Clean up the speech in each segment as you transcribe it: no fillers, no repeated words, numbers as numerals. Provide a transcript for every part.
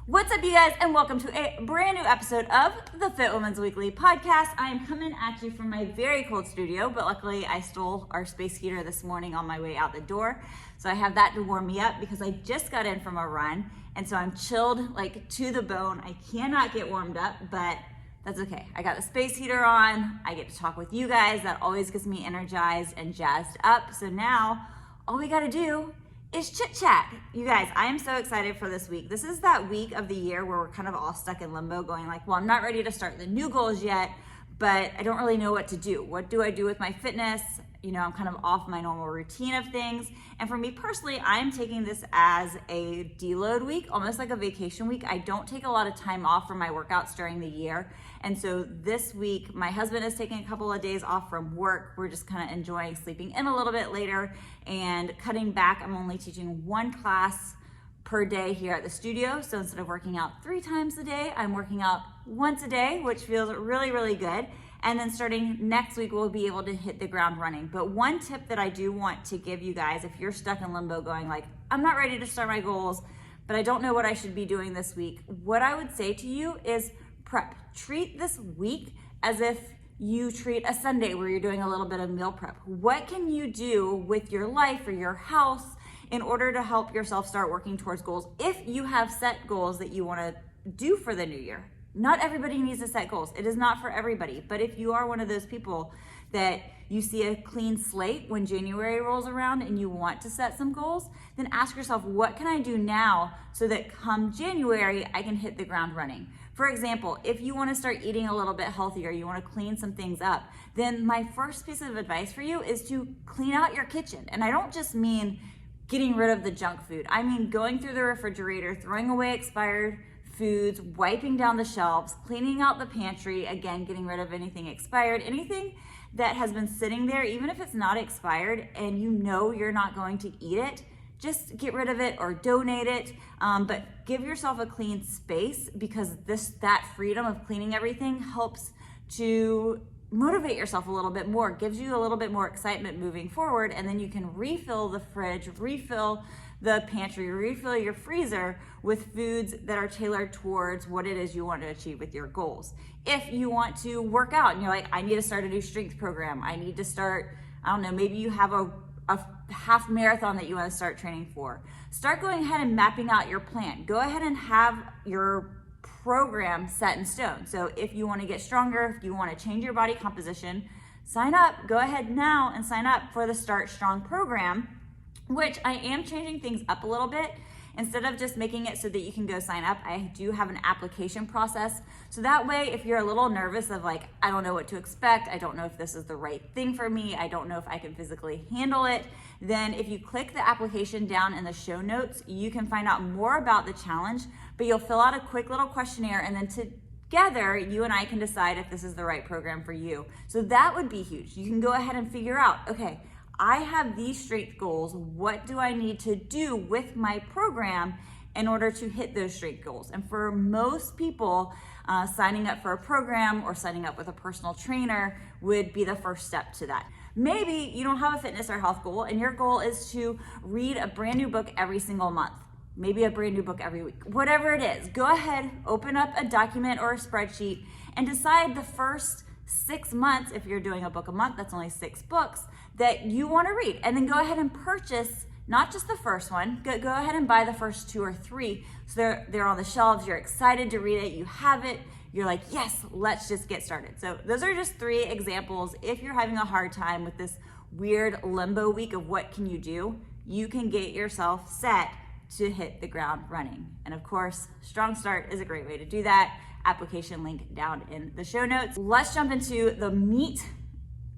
What's up, you guys, and welcome to a brand new episode of the Fit Women's Weekly podcast. I am coming at you from my very cold studio, but luckily I stole our space heater this morning on my way out the door. So I have that to warm me up because I just got in from a run, and so I'm chilled like to the bone. I cannot get warmed up, but that's okay. I got the space heater on. I get to talk with you guys. That always gets me energized and jazzed up. So now all we gotta do is chit chat. You guys, I am so excited for this week. This is that week of the year where we're kind of all stuck in limbo going like, well, I'm not ready to start the new goals yet, but I don't really know what to do. What do I do with my fitness? You know, I'm kind of off my normal routine of things. And for me personally, I'm taking this as a deload week, almost like a vacation week. I don't take a lot of time off from my workouts during the year. And so this week, my husband is taking a couple of days off from work. We're just kind of enjoying sleeping in a little bit later and cutting back. I'm only teaching one class per day here at the studio. So instead of working out 3 times a day, I'm working out once a day, which feels really, really good. And then starting next week, we'll be able to hit the ground running. But one tip that I do want to give you guys, if you're stuck in limbo going like, I'm not ready to start my goals, but I don't know what I should be doing this week, what I would say to you is prep. Treat this week as if you treat a Sunday where you're doing a little bit of meal prep. What can you do with your life or your house in order to help yourself start working towards goals if you have set goals that you want to do for the new year? Not everybody needs to set goals. It is not for everybody. But if you are one of those people that you see a clean slate when January rolls around and you want to set some goals, then ask yourself, what can I do now so that come January, I can hit the ground running? For example, if you want to start eating a little bit healthier, you want to clean some things up, then my first piece of advice for you is to clean out your kitchen. And I don't just mean getting rid of the junk food. I mean going through the refrigerator, throwing away expired foods, wiping down the shelves, cleaning out the pantry, again, getting rid of anything expired, anything that has been sitting there, even if it's not expired and you know you're not going to eat it, just get rid of it or donate it, but give yourself a clean space because that freedom of cleaning everything helps to motivate yourself a little bit more, gives you a little bit more excitement moving forward, and then you can refill the fridge, refill the pantry, refill your freezer with foods that are tailored towards what it is you want to achieve with your goals. If you want to work out and you're like, I need to start a new strength program, I need to start, I don't know, maybe you have a half marathon that you want to start training for. Start going ahead and mapping out your plan. Go ahead and have your program set in stone. So if you want to get stronger, if you want to change your body composition, sign up. Go ahead now and sign up for the Start Strong program, which I am changing things up a little bit. Instead of just making it so that you can go sign up, I do have an application process. So that way, if you're a little nervous of like, I don't know what to expect, I don't know if this is the right thing for me, I don't know if I can physically handle it, then if you click the application down in the show notes, you can find out more about the challenge, but you'll fill out a quick little questionnaire and then together, you and I can decide if this is the right program for you. So that would be huge. You can go ahead and figure out, okay, I have these strength goals. What do I need to do with my program in order to hit those strength goals? And for most people, signing up for a program or signing up with a personal trainer would be the first step to that. Maybe you don't have a fitness or health goal and your goal is to read a brand new book every single month. Maybe a brand new book every week. Whatever it is, go ahead, open up a document or a spreadsheet and decide the first 6 months, if you're doing a book a month, that's only 6 books, that you want to read. And then go ahead and purchase not just the first one, go ahead and buy the first 2 or 3. So they're on the shelves, you're excited to read it, you have it, you're like, yes, let's just get started. So those are just 3 examples. If you're having a hard time with this weird limbo week of what can you do, you can get yourself set to hit the ground running. And of course, Strong Start is a great way to do that. Application link down in the show notes. Let's jump into the meat.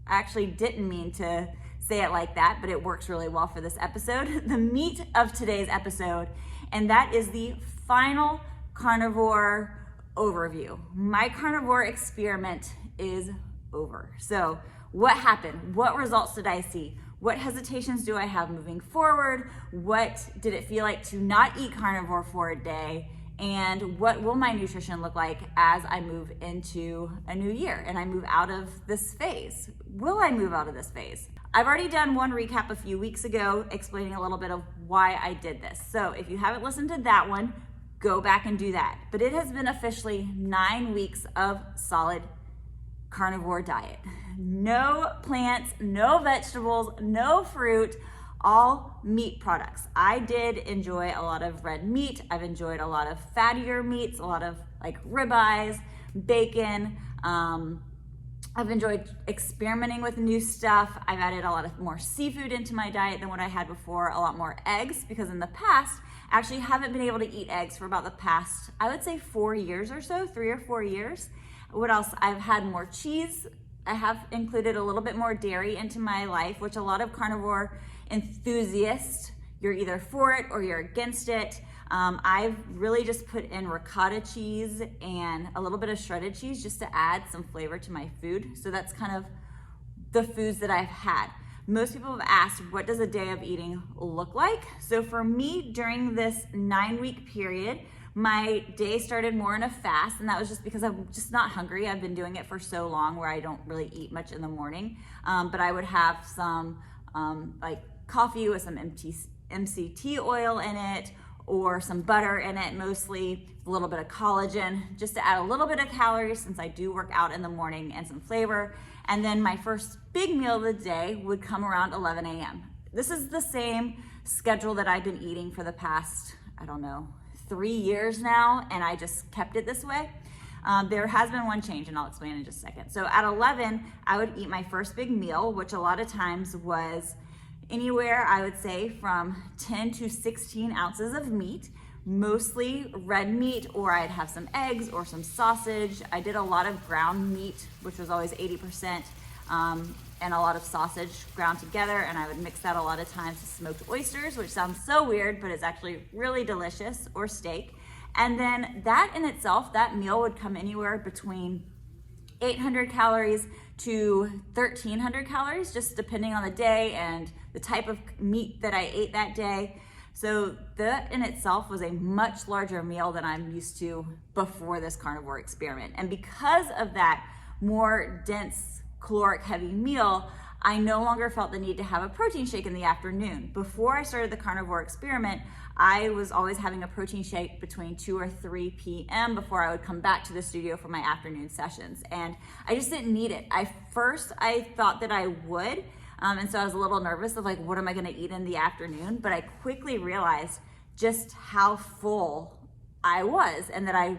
I actually didn't mean to say it like that, but it works really well for this episode. The meat of today's episode, and that is the final carnivore overview. My carnivore experiment is over. So what happened? What results did I see? What hesitations do I have moving forward? What did it feel like to not eat carnivore for a day? And what will my nutrition look like as I move into a new year and I move out of this phase? Will I move out of this phase? I've already done one recap a few weeks ago explaining a little bit of why I did this. So if you haven't listened to that one, go back and do that. But it has been officially 9 weeks of solid carnivore diet. No plants, no vegetables, no fruit, all meat products. I did enjoy a lot of red meat. I've enjoyed a lot of fattier meats, a lot of like ribeyes, bacon. I've enjoyed experimenting with new stuff. I've added a lot of more seafood into my diet than what I had before, a lot more eggs, because in the past, I actually haven't been able to eat eggs for about the past, I would say 4 years or so, 3 or 4 years. What else? I've had more cheese. I have included a little bit more dairy into my life, which a lot of carnivore enthusiasts, you're either for it or you're against it. I've really just put in ricotta cheese and a little bit of shredded cheese just to add some flavor to my food. So that's kind of the foods that I've had. Most people have asked, what does a day of eating look like? So for me, during this 9-week period, my day started more in a fast, and that was just because I'm just not hungry. I've been doing it for so long where I don't really eat much in the morning. But I would have some like coffee with some MCT oil in it, or some butter in it, mostly a little bit of collagen, just to add a little bit of calories since I do work out in the morning, and some flavor. And then my first big meal of the day would come around 11 a.m. This is the same schedule that I've been eating for the past, I don't know, 3 years now, and I just kept it this way. There has been one change, and I'll explain in just a second. So at 11, I would eat my first big meal, which a lot of times was anywhere, I would say, from 10 to 16 ounces of meat, mostly red meat, or I'd have some eggs or some sausage. I did a lot of ground meat, which was always 80%, and a lot of sausage ground together, and I would mix that a lot of times with smoked oysters, which sounds so weird, but it's actually really delicious, or steak. And then that in itself, that meal would come anywhere between 800 calories to 1,300 calories, just depending on the day and the type of meat that I ate that day. So that in itself was a much larger meal than I'm used to before this carnivore experiment. And because of that more dense caloric heavy meal, I no longer felt the need to have a protein shake in the afternoon. Before I started the carnivore experiment, I was always having a protein shake between 2 or 3 p.m. before I would come back to the studio for my afternoon sessions. And I just didn't need it. First I thought that I would. And so I was a little nervous of like, what am I gonna eat in the afternoon? But I quickly realized just how full I was, and that I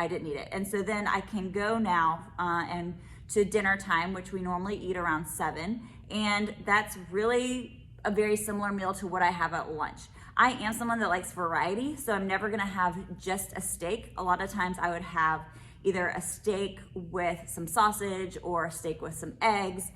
didn't need it. And so then I can go now and to dinner time, which we normally eat around 7. And that's really a very similar meal to what I have at lunch. I am someone that likes variety, so I'm never gonna have just a steak. A lot of times I would have either a steak with some sausage, or a steak with some eggs,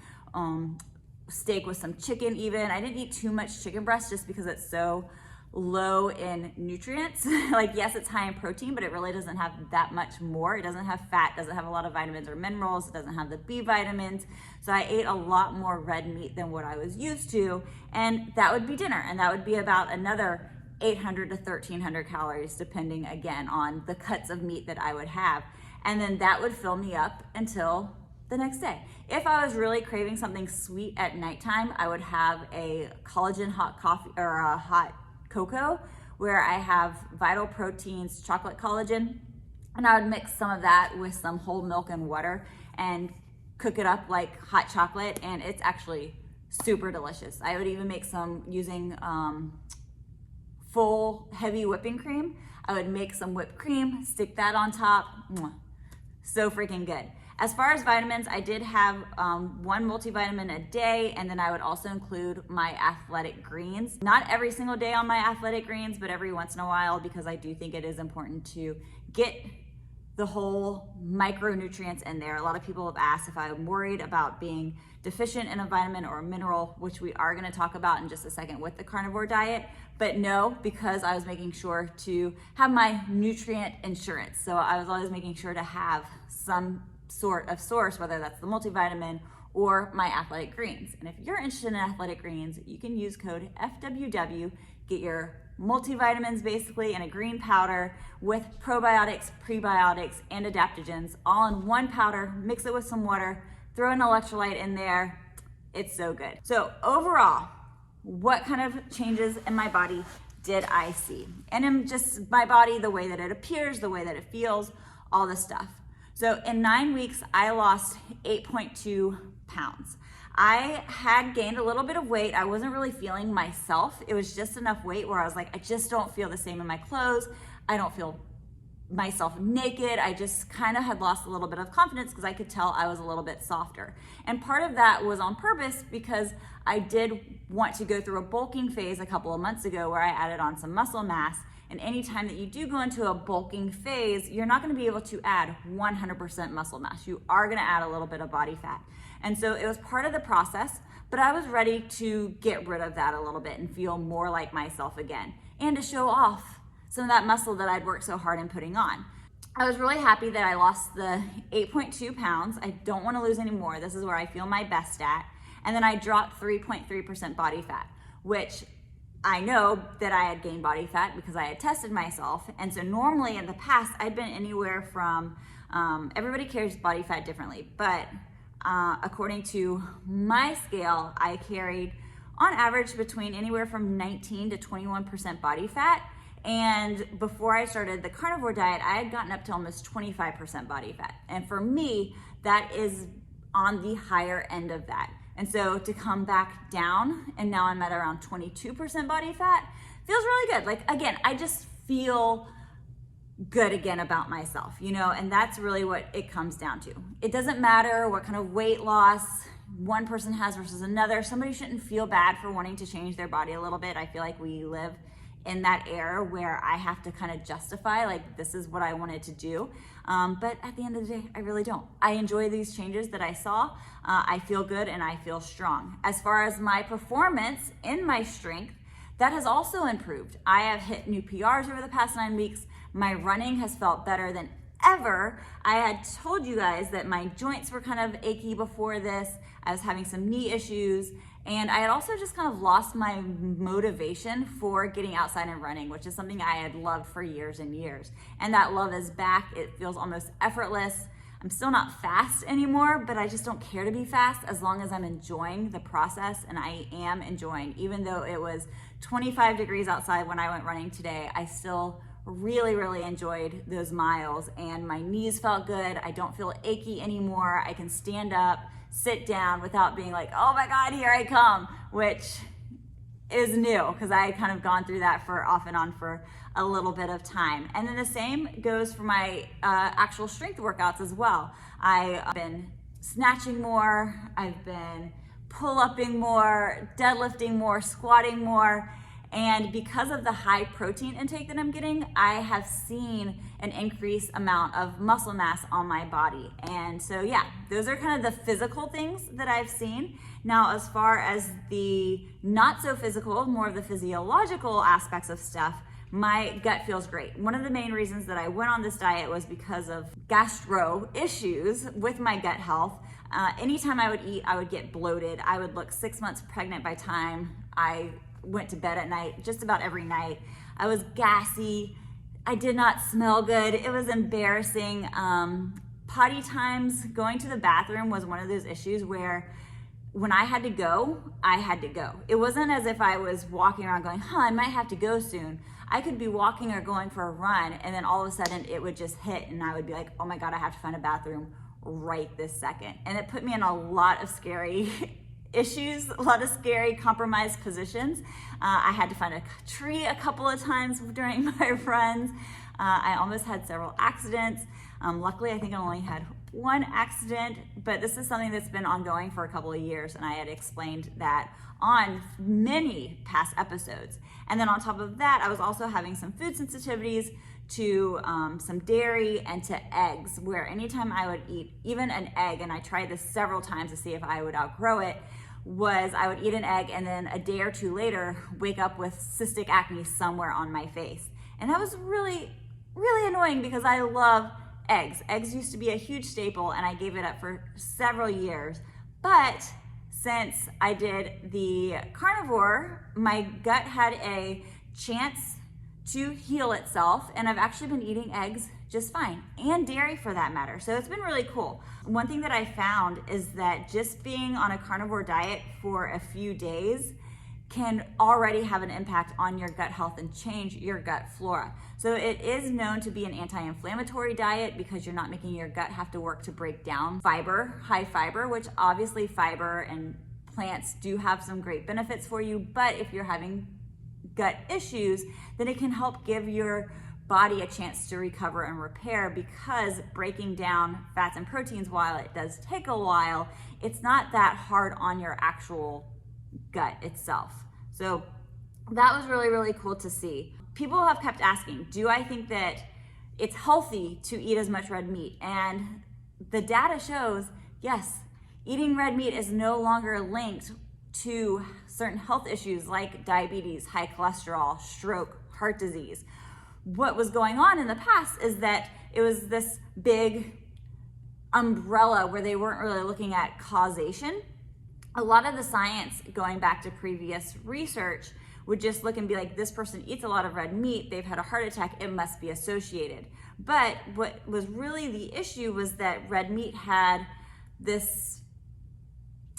steak with some chicken even. I didn't eat too much chicken breast just because it's so low in nutrients. Like, yes, it's high in protein, but it really doesn't have that much more. It doesn't have fat, doesn't have a lot of vitamins or minerals, it doesn't have the B vitamins. So I ate a lot more red meat than what I was used to, and that would be dinner, and that would be about another 800 to 1,300 calories, depending again on the cuts of meat that I would have. And then that would fill me up until the next day. If I was really craving something sweet at nighttime, I would have a collagen hot coffee, or a hot cocoa, where I have Vital Proteins chocolate collagen, and I would mix some of that with some whole milk and water and cook it up like hot chocolate, and it's actually super delicious. I would even make some using full heavy whipping cream. I would make some whipped cream, stick that on top. So freaking good. As far as vitamins, I did have one multivitamin a day, and then I would also include my athletic greens. Not every single day on my athletic greens, but every once in a while, because I do think it is important to get the whole micronutrients in there. A lot of people have asked if I'm worried about being deficient in a vitamin or a mineral, which we are gonna talk about in just a second with the carnivore diet. But no, because I was making sure to have my nutrient insurance. So I was always making sure to have some sort of source, whether that's the multivitamin or my athletic greens. And if you're interested in athletic greens, you can use code FWW, get your multivitamins basically in a green powder with probiotics, prebiotics, and adaptogens all in one powder. Mix it with some water, throw an electrolyte in there. It's so good. So overall, what kind of changes in my body did I see? And in just my body, the way that it appears, the way that it feels, all this stuff. So in 9 weeks, I lost 8.2 pounds. I had gained a little bit of weight. I wasn't really feeling myself. It was just enough weight where I was like, I just don't feel the same in my clothes. I don't feel myself naked. I just kind of had lost a little bit of confidence because I could tell I was a little bit softer. And part of that was on purpose because I did want to go through a bulking phase a couple of months ago where I added on some muscle mass. And anytime that you do go into a bulking phase, you're not going to be able to add 100% muscle mass. You are going to add a little bit of body fat. And so it was part of the process, but I was ready to get rid of that a little bit and feel more like myself again and to show off some of that muscle that I'd worked so hard in putting on. I was really happy that I lost the 8.2 pounds. I don't want to lose any more. This is where I feel my best at. And then I dropped 3.3% body fat, which I know that I had gained body fat because I had tested myself. And so normally in the past, I'd been anywhere from, everybody carries body fat differently, but according to my scale, I carried on average between anywhere from 19 to 21% body fat. And before I started the carnivore diet, I had gotten up to almost 25% body fat. And for me, that is on the higher end of that. And so to come back down, and now I'm at around 22% body fat, feels really good. Like, again, I just feel good again about myself, you know, and that's really what it comes down to. It doesn't matter what kind of weight loss one person has versus another. Somebody shouldn't feel bad for wanting to change their body a little bit. I feel like we live in that era where I have to kind of justify, like, this is what I wanted to do. But at the end of the day, I really don't. I enjoy these changes that I saw. I feel good and I feel strong. As far as my performance in my strength, that has also improved. I have hit new PRs over the past 9 weeks. My running has felt better than ever. I had told you guys that my joints were kind of achy before this. I was having some knee issues. And I had also just kind of lost my motivation for getting outside and running, which is something I had loved for years and years. And that love is back. It feels almost effortless. I'm still not fast anymore, but I just don't care to be fast as long as I'm enjoying the process, and I am enjoying. Even though it was 25 degrees outside when I went running today, I still really enjoyed those miles, and my knees felt good. I don't feel achy anymore. I can stand up, sit down without being like, oh my God, here I come, which is new because I had kind of gone through that for off and on for a little bit of time. And then the same goes for my actual strength workouts as well. I've been snatching more, I've been pull-upping more, deadlifting more, squatting more. And because of the high protein intake that I'm getting, I have seen an increased amount of muscle mass on my body. And so yeah, those are kind of the physical things that I've seen. Now, as far as the not so physical, more of the physiological aspects of stuff, my gut feels great. One of the main reasons that I went on this diet was because of gastro issues with my gut health. Anytime I would eat, I would get bloated. I would look 6 months pregnant by time I went to bed at night, just about every night. I was gassy. I did not smell good. It was embarrassing. Potty times, going to the bathroom was one of those issues where when I had to go, I had to go. It wasn't as if I was walking around going, I might have to go soon. I could be walking or going for a run, and then all of a sudden it would just hit, and I would be like, oh my God, I have to find a bathroom right this second. And it put me in a lot of scary issues, a lot of scary compromised positions. I had to find a tree a couple of times during my runs. I almost had several accidents. Luckily, I think I only had one accident, but this is something that's been ongoing for a couple of years, and I had explained that on many past episodes. And then on top of that, I was also having some food sensitivities to some dairy and to eggs, where anytime I would eat even an egg, and I tried this several times to see if I would outgrow it, was I would eat an egg and then a day or two later wake up with cystic acne somewhere on my face. And that was really annoying because I love eggs. Eggs used to be a huge staple, and I gave it up for several years. But since I did the carnivore, my gut had a chance to heal itself, and I've actually been eating eggs just fine, and dairy for that matter. So it's been really cool. One thing that I found is that just being on a carnivore diet for a few days can already have an impact on your gut health and change your gut flora. So it is known to be an anti-inflammatory diet because you're not making your gut have to work to break down fiber, high fiber, which obviously fiber and plants do have some great benefits for you, but if you're having gut issues, then it can help give your body a chance to recover and repair, because breaking down fats and proteins, while it does take a while, it's not that hard on your actual gut itself. So that was really, really cool to see. People have kept asking, do I think that it's healthy to eat as much red meat? And the data shows, yes, eating red meat is no longer linked to certain health issues like diabetes, high cholesterol, stroke, heart disease. What was going on in the past is that it was this big umbrella where they weren't really looking at causation. A lot of the science, going back to previous research, would just look and be like, this person eats a lot of red meat, they've had a heart attack, it must be associated. But what was really the issue was that red meat had this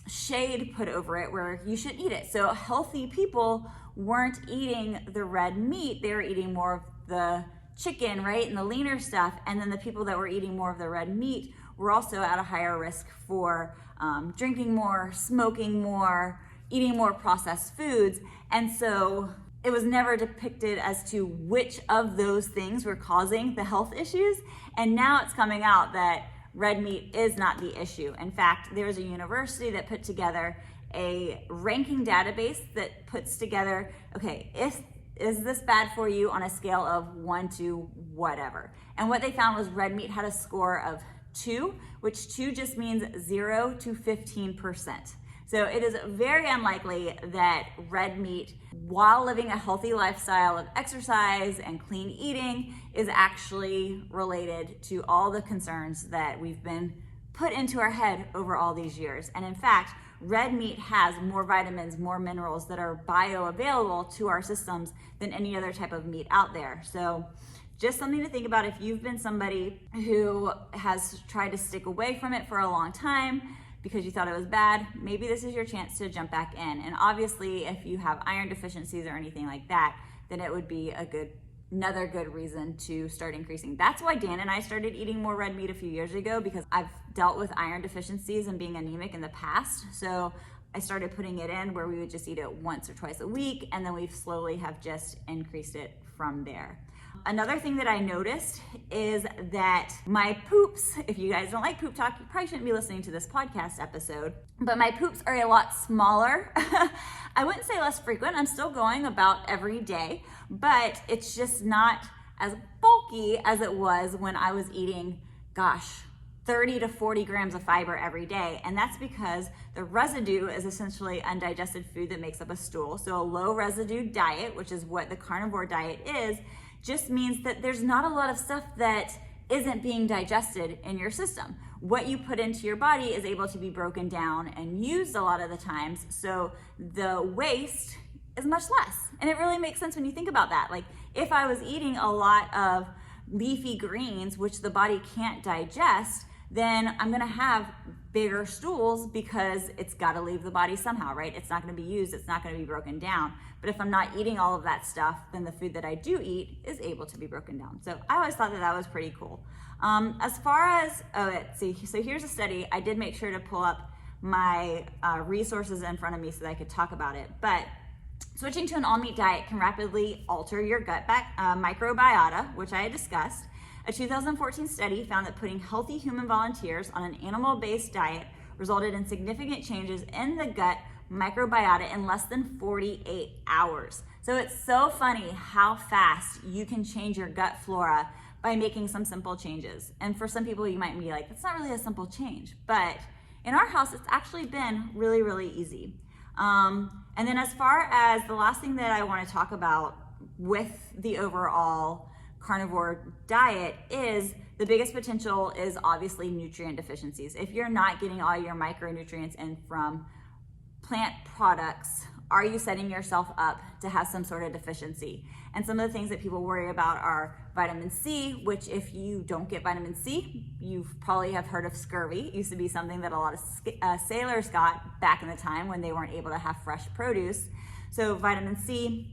shade put over it where you should eat it. So healthy people weren't eating the red meat, they were eating more of the chicken, right, and the leaner stuff. And then the people that were eating more of the red meat were also at a higher risk for drinking more, smoking more, eating more processed foods. And so it was never depicted as to which of those things were causing the health issues. And now it's coming out that red meat is not the issue. In fact, there's a university that put together a ranking database that puts together, okay, is this bad for you on a scale of 1 to whatever? And what they found was red meat had a score of 2, which 2 just means 0 to 15%. So it is very unlikely that red meat, while living a healthy lifestyle of exercise and clean eating, is actually related to all the concerns that we've been put into our head over all these years. And in fact, red meat has more vitamins, more minerals that are bioavailable to our systems than any other type of meat out there. So just something to think about if you've been somebody who has tried to stick away from it for a long time because you thought it was bad. Maybe this is your chance to jump back in. And obviously, if you have iron deficiencies or anything like that, then it would be another good reason to start increasing. That's why Dan and I started eating more red meat a few years ago, because I've dealt with iron deficiencies and being anemic in the past. So I started putting it in where we would just eat it once or twice a week, and then we slowly have just increased it from there. Another thing that I noticed is that my poops, if you guys don't like poop talk, you probably shouldn't be listening to this podcast episode, but my poops are a lot smaller. I wouldn't say less frequent. I'm still going about every day, but it's just not as bulky as it was when I was eating, 30 to 40 grams of fiber every day. And that's because the residue is essentially undigested food that makes up a stool. So a low residue diet, which is what the carnivore diet is, just means that there's not a lot of stuff that isn't being digested in your system. What you put into your body is able to be broken down and used a lot of the times, so the waste is much less. And it really makes sense when you think about that. Like, if I was eating a lot of leafy greens, which the body can't digest, then I'm gonna have bigger stools because it's gotta leave the body somehow, right? It's not gonna be used, it's not gonna be broken down. But if I'm not eating all of that stuff, then the food that I do eat is able to be broken down. So I always thought that that was pretty cool. As far as, so here's a study. I did make sure to pull up my resources in front of me so that I could talk about it. But switching to an all-meat diet can rapidly alter your gut microbiota, which I had discussed. A 2014 study found that putting healthy human volunteers on an animal-based diet resulted in significant changes in the gut microbiota in less than 48 hours. So it's so funny how fast you can change your gut flora by making some simple changes. And for some people, you might be like, that's not really a simple change. But in our house, it's actually been really, really easy. And then as far as the last thing that I want to talk about with the overall carnivore diet is the biggest potential is obviously nutrient deficiencies. If you're not getting all your micronutrients in from plant products, are you setting yourself up to have some sort of deficiency? And some of the things that people worry about are vitamin C, which if you don't get vitamin C, you probably have heard of scurvy. It used to be something that a lot of sailors got back in the time when they weren't able to have fresh produce. So vitamin C,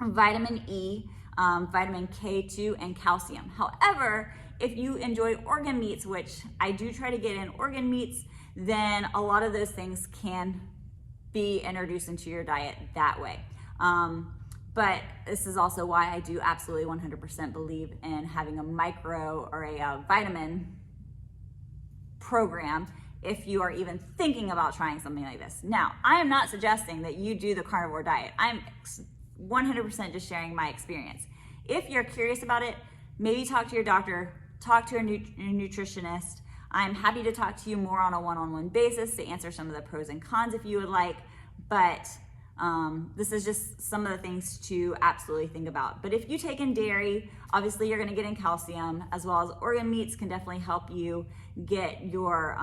vitamin E, vitamin K2, and calcium. However, if you enjoy organ meats, which I do try to get in organ meats, then a lot of those things can be introduced into your diet that way. But this is also why I do absolutely 100% believe in having a micro or a vitamin program if you are even thinking about trying something like this. Now, I am not suggesting that you do the carnivore diet. I'm 100% just sharing my experience. If you're curious about it, maybe talk to your doctor, talk to a nutritionist. I'm happy to talk to you more on a one-on-one basis to answer some of the pros and cons if you would like, but this is just some of the things to absolutely think about. But if you take in dairy, obviously you're gonna get in calcium, as well as organ meats can definitely help you get your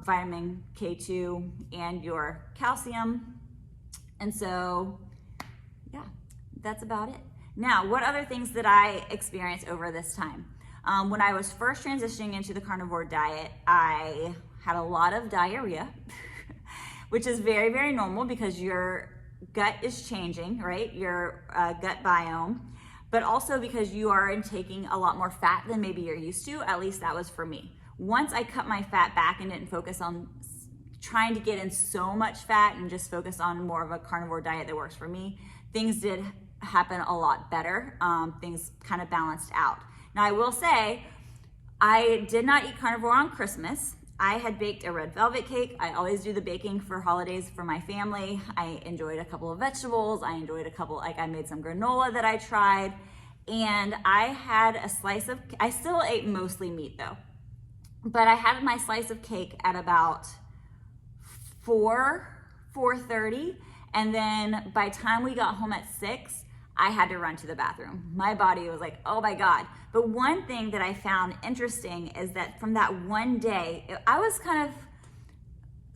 vitamin K2 and your calcium. And so, yeah, that's about it. Now, what other things did I experience over this time? When I was first transitioning into the carnivore diet, I had a lot of diarrhea, which is very, very normal because your gut is changing, right? Your gut biome, but also because you are intaking a lot more fat than maybe you're used to. At least that was for me. Once I cut my fat back and didn't focus on trying to get in so much fat and just focus on more of a carnivore diet that works for me, things did happen a lot better. Things kind of balanced out. Now I will say, I did not eat carnivore on Christmas. I had baked a red velvet cake. I always do the baking for holidays for my family. I enjoyed a couple of vegetables. I enjoyed I made some granola that I tried. And I had a slice of, I still ate mostly meat though. But I had my slice of cake at about 4:30. And then by the time we got home at 6, I had to run to the bathroom. My body was like, oh my God. But one thing that I found interesting is that from that one day, I was kind of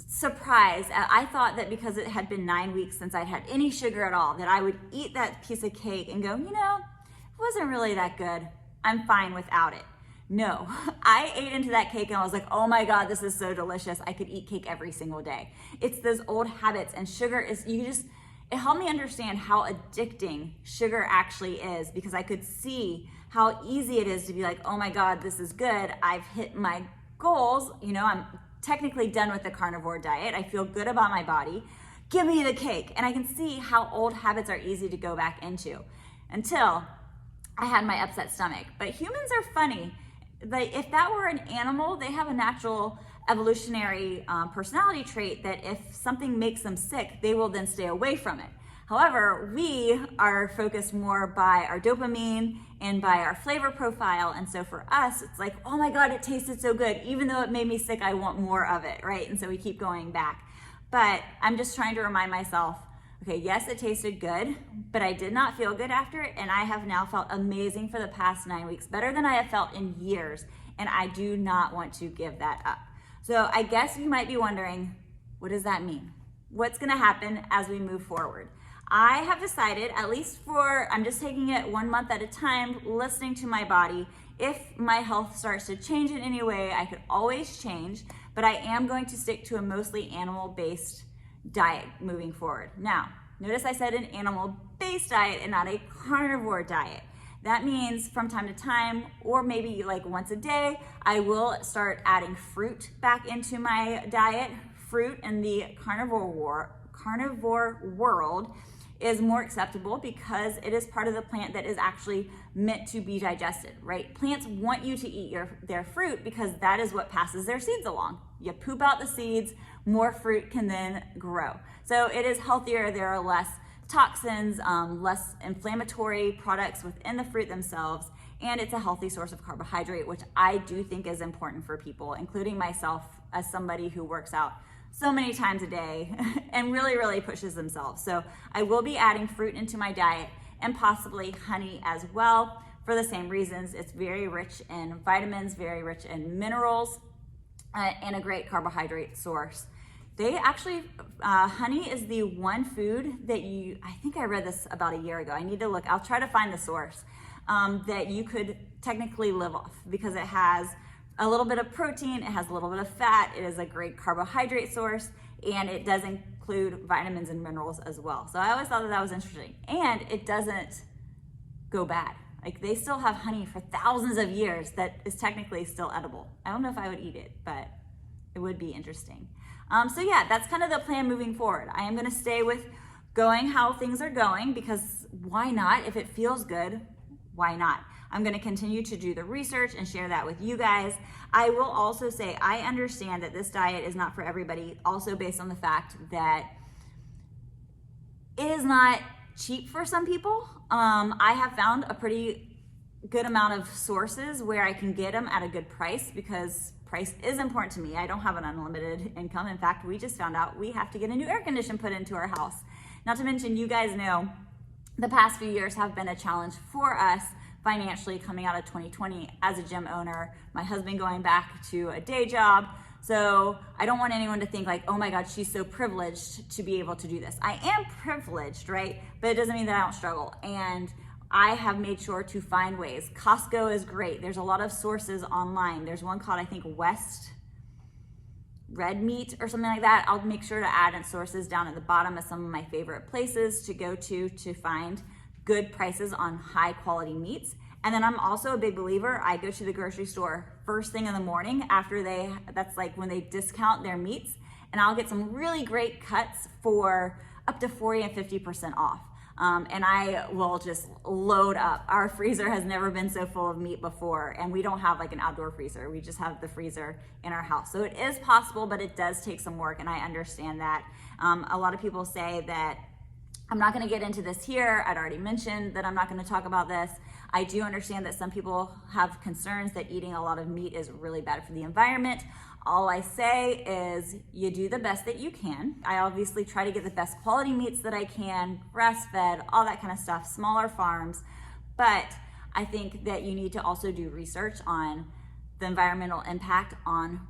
surprised. I thought that because it had been 9 weeks since I'd had any sugar at all, that I would eat that piece of cake and go, you know, it wasn't really that good. I'm fine without it. No, I ate into that cake and I was like, oh my God, this is so delicious. I could eat cake every single day. It's those old habits, and sugar is, it helped me understand how addicting sugar actually is, because I could see how easy it is to be like, oh my God, this is good. I've hit my goals. You know, I'm technically done with the carnivore diet. I feel good about my body. Give me the cake. And I can see how old habits are easy to go back into until I had my upset stomach. But humans are funny. Like, if that were an animal, they have a natural evolutionary personality trait that if something makes them sick, they will then stay away from it. However, we are focused more by our dopamine and by our flavor profile. And so for us, it's like, oh my God, it tasted so good. Even though it made me sick, I want more of it, right? And so we keep going back. But I'm just trying to remind myself, okay, yes, it tasted good, but I did not feel good after it. And I have now felt amazing for the past 9 weeks, better than I have felt in years. And I do not want to give that up. So I guess you might be wondering, what does that mean? What's gonna happen as we move forward? I have decided, at least I'm just taking it 1 month at a time, listening to my body. If my health starts to change in any way, I could always change, but I am going to stick to a mostly animal-based diet moving forward. Now, notice I said an animal-based diet and not a carnivore diet. That means from time to time, or maybe like once a day, I will start adding fruit back into my diet. Fruit in the carnivore world is more acceptable because it is part of the plant that is actually meant to be digested, right? Plants want you to eat their fruit because that is what passes their seeds along. You poop out the seeds, more fruit can then grow. So it is healthier. There are less toxins, less inflammatory products within the fruit themselves, and it's a healthy source of carbohydrate, which I do think is important for people, including myself as somebody who works out so many times a day and really, really pushes themselves. So I will be adding fruit into my diet and possibly honey as well for the same reasons. It's very rich in vitamins, very rich in minerals, and a great carbohydrate source. They actually, honey is the one food that I think I read this about a year ago. I need to look, I'll try to find the source, that you could technically live off because it has a little bit of protein, it has a little bit of fat, it is a great carbohydrate source, and it does include include vitamins and minerals as well. So I always thought that was interesting. And it doesn't go bad. Like, they still have honey for thousands of years that is technically still edible. I don't know if I would eat it, but it would be interesting. So yeah, that's kind of the plan moving forward. I am gonna stay with going how things are going, because why not? If it feels good, why not? I'm gonna continue to do the research and share that with you guys. I will also say, I understand that this diet is not for everybody, also based on the fact that it is not cheap for some people. I have found a pretty good amount of sources where I can get them at a good price, because price is important to me. I don't have an unlimited income. In fact, we just found out we have to get a new air conditioner put into our house. Not to mention, you guys know the past few years have been a challenge for us financially, coming out of 2020 as a gym owner, my husband going back to a day job. So I don't want anyone to think like, oh my God, she's so privileged to be able to do this. I am privileged, right? But it doesn't mean that I don't struggle. And I have made sure to find ways. Costco is great. There's a lot of sources online. There's one called, I think, West Red Meat or something like that. I'll make sure to add in sources down at the bottom of some of my favorite places to go to find good prices on high quality meats. And then I'm also a big believer, I go to the grocery store first thing in the morning after that's like when they discount their meats, and I'll get some really great cuts for up to 40 and 50% off. And I will just load up. Our freezer has never been so full of meat before, and we don't have like an outdoor freezer. We just have the freezer in our house. So it is possible, but it does take some work, and I understand that. A lot of people say that I'm not gonna get into this here. I'd already mentioned that I'm not gonna talk about this. I do understand that some people have concerns that eating a lot of meat is really bad for the environment. All I say is you do the best that you can. I obviously try to get the best quality meats that I can, grass-fed, all that kind of stuff, smaller farms. But I think that you need to also do research on the environmental impact on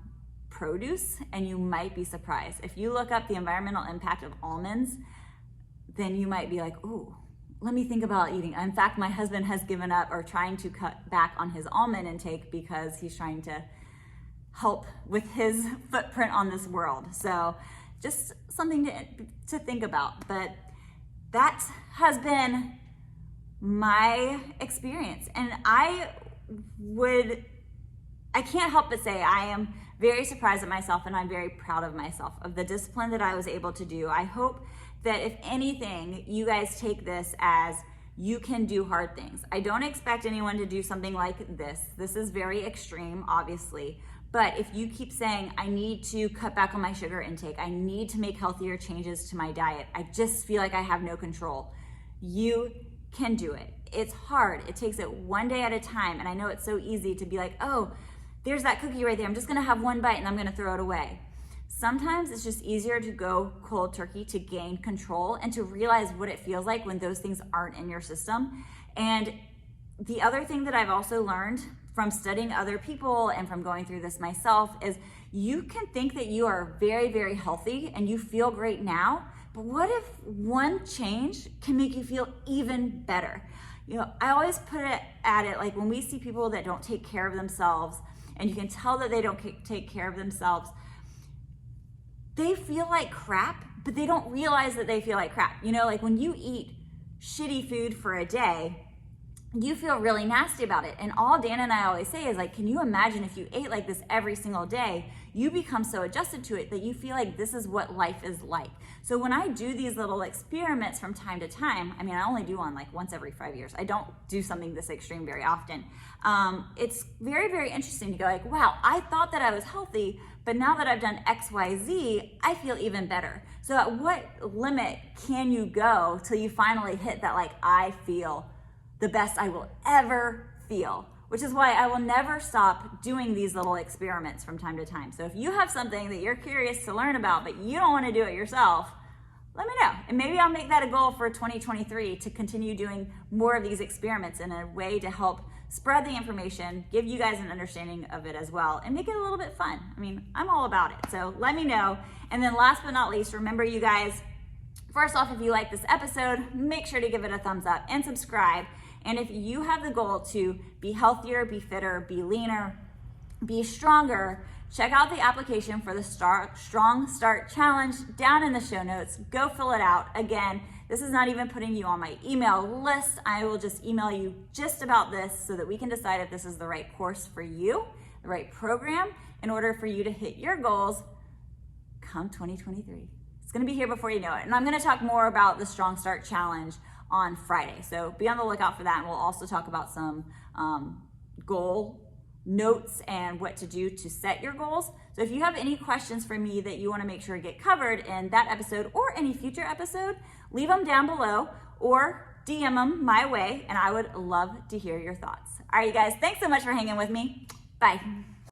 produce, and you might be surprised. If you look up the environmental impact of almonds, then you might be like, ooh, let me think about eating. In fact, my husband has given up or trying to cut back on his almond intake because he's trying to help with his footprint on this world. So just something to think about. But that has been my experience. And I can't help but say I am very surprised at myself, and I'm very proud of myself, of the discipline that I was able to do. I hope that if anything, you guys take this as you can do hard things. I don't expect anyone to do something like this. This is very extreme, obviously. But if you keep saying, I need to cut back on my sugar intake, I need to make healthier changes to my diet, I just feel like I have no control, you can do it. It's hard. It takes it one day at a time. And I know it's so easy to be like, oh, there's that cookie right there. I'm just gonna have one bite and I'm gonna throw it away. Sometimes it's just easier to go cold turkey to gain control and to realize what it feels like when those things aren't in your system. And the other thing that I've also learned from studying other people and from going through this myself is you can think that you are very, very healthy and you feel great now, but what if one change can make you feel even better? You know, I always put it at it like when we see people that don't take care of themselves, and you can tell that they don't take care of themselves, they feel like crap, but they don't realize that they feel like crap. You know, like when you eat shitty food for a day, you feel really nasty about it. And all Dan and I always say is like, can you imagine if you ate like this every single day, you become so adjusted to it that you feel like this is what life is like. So when I do these little experiments from time to time, I mean, I only do one like once every 5 years. I don't do something this extreme very often. It's very, very interesting to go like, wow, I thought that I was healthy, but now that I've done X, Y, Z, I feel even better. So at what limit can you go till you finally hit that like, I feel the best I will ever feel, which is why I will never stop doing these little experiments from time to time. So if you have something that you're curious to learn about, but you don't want to do it yourself, let me know. And maybe I'll make that a goal for 2023 to continue doing more of these experiments in a way to help spread the information, give you guys an understanding of it as well, and make it a little bit fun. I mean, I'm all about it. So let me know. And then last but not least, remember you guys, first off, if you like this episode, make sure to give it a thumbs up and subscribe. And if you have the goal to be healthier, be fitter, be leaner, be stronger, check out the application for the Strong Start Challenge down in the show notes. Go fill it out. Again, this is not even putting you on my email list. I will just email you just about this so that we can decide if this is the right course for you, the right program, in order for you to hit your goals come 2023. It's gonna be here before you know it. And I'm gonna talk more about the Strong Start Challenge on Friday. So be on the lookout for that. And we'll also talk about some goal notes and what to do to set your goals. So if you have any questions for me that you want to make sure get covered in that episode or any future episode, leave them down below or DM them my way, and I would love to hear your thoughts. All right, you guys, thanks so much for hanging with me. Bye.